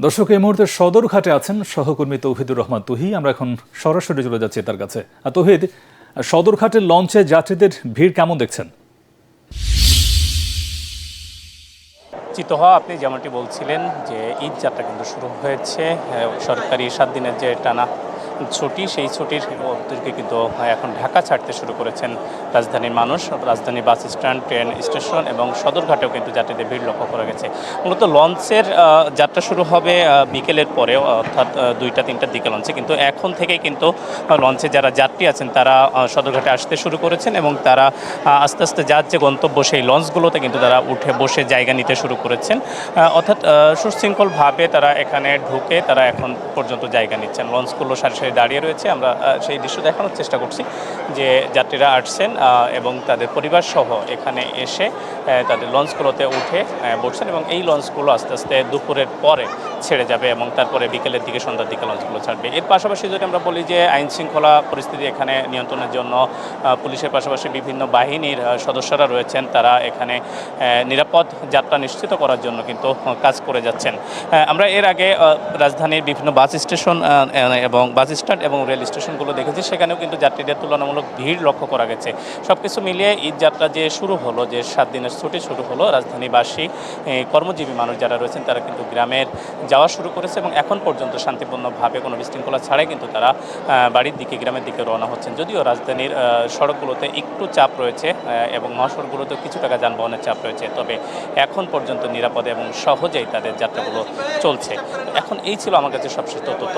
দর্শক এই মুহূর্তে সদরঘাটে আছেন সহকর্মী তৌহিদুর রহমান তুহি। আমরা এখন সরাসরি চলে যাচ্ছি তার কাছে। তৌহিদ, সদরঘাটের লঞ্চে যাত্রীদের ভিড় কেমন দেখছেন? চিতোহা, আপনি যেমনটি বলছিলেন যে ঈদ যাত্রা কিন্তু শুরু হয়েছে। সরকারি 7 দিনের যে টানা ছুটি, সেই ছুটির ওদেরকে কিন্তু এখন ঢাকা ছাড়তে শুরু করেছেন রাজধানীর মানুষ। রাজধানী বাস স্ট্যান্ড, ট্রেন স্টেশন এবং সদরঘাটেও কিন্তু যাত্রীদের ভিড় লক্ষ্য করা গেছে। মূলত লঞ্চের যাত্রা শুরু হবে বিকেলের পরে, অর্থাৎ 2টা-3টার দিকে লঞ্চে। কিন্তু এখন থেকেই কিন্তু লঞ্চে যারা যাত্রী আছেন তারা সদরঘাটে আসতে শুরু করেছেন এবং তারা আস্তে আস্তে যার যে গন্তব্য সেই লঞ্চগুলোতে কিন্তু তারা উঠে বসে জায়গা নিতে শুরু করেছেন। অর্থাৎ সুশৃঙ্খলভাবে তারা এখানে ঢুকে তারা এখন পর্যন্ত জায়গা নিচ্ছেন। লঞ্চগুলো সারি সারি দাঁড়িয়ে রয়েছে। আমরা সেই দৃশ্য দেখানোর চেষ্টা করছি যে যাত্রীরা আসছেন এবং তাদের পরিবার সহ এখানে এসে তাদের লঞ্চগুলোতে উঠে বসছেন এবং এই লঞ্চগুলো আস্তে আস্তে দুপুরের পরে ছেড়ে যাবে এবং তারপরে বিকেলের দিকে, সন্ধ্যার দিকে লঞ্চগুলো ছাড়বে। এর পাশাপাশি যদি আমরা বলি যে আইন শৃঙ্খলা পরিস্থিতি এখানে নিয়ন্ত্রণের জন্য পুলিশের পাশাপাশি বিভিন্ন বাহিনীর সদস্যরা রয়েছেন। তারা এখানে নিরাপদ যাত্রা নিশ্চিত করার জন্য কিন্তু কাজ করে যাচ্ছেন। আমরা এর আগে রাজধানীর বিভিন্ন বাস স্টেশন এবং বাস স্ট্যান্ড এবং রেল স্টেশনগুলো দেখেছি, সেখানেও কিন্তু যাত্রীদের তুলনামূলক ভিড় লক্ষ্য করা গেছে। সব কিছু মিলিয়ে ঈদ যাত্রা যে শুরু হলো, যে 7 দিনের ছুটি শুরু হলো, রাজধানীবাসী কর্মজীবী মানুষ যারা রয়েছেন তারা কিন্তু গ্রামের যাওয়া শুরু করেছে এবং এখন পর্যন্ত শান্তিপূর্ণভাবে কোনো বিশৃঙ্খলা ছাড়াই কিন্তু তারা বাড়ির দিকে, গ্রামের দিকে রওনা হচ্ছেন। যদিও রাজধানীর সড়কগুলোতে একটু চাপ রয়েছে এবং মহাসড়কগুলোতেও কিছু টাকা যানবাহনের চাপ রয়েছে, তবে এখন পর্যন্ত নিরাপদে এবং সহজেই তাদের যাত্রাগুলো চলছে। এখন এই ছিল আমার কাছে সবশেষ তথ্য।